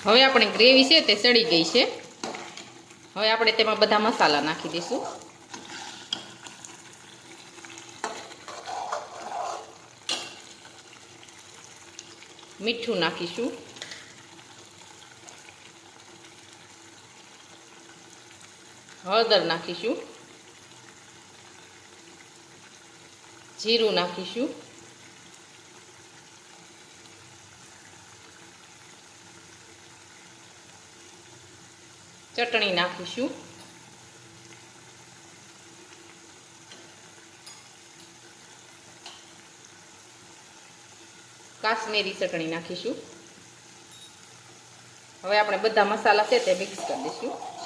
હવે આપણે ગ્રેવી છે તે સડી ગઈ છે. હવે આપણે તેમાં બધા મસાલા નાખી દઈશું. મીઠું નાખીશું. હળદર નાખીશું. જીરું નાખીશું. ચટણી નાખીશું. કાશ્મીરી ચટણી નાખીશું. હવે આપણે બધા મસાલા છે તે મિક્સ કરી દઈશું.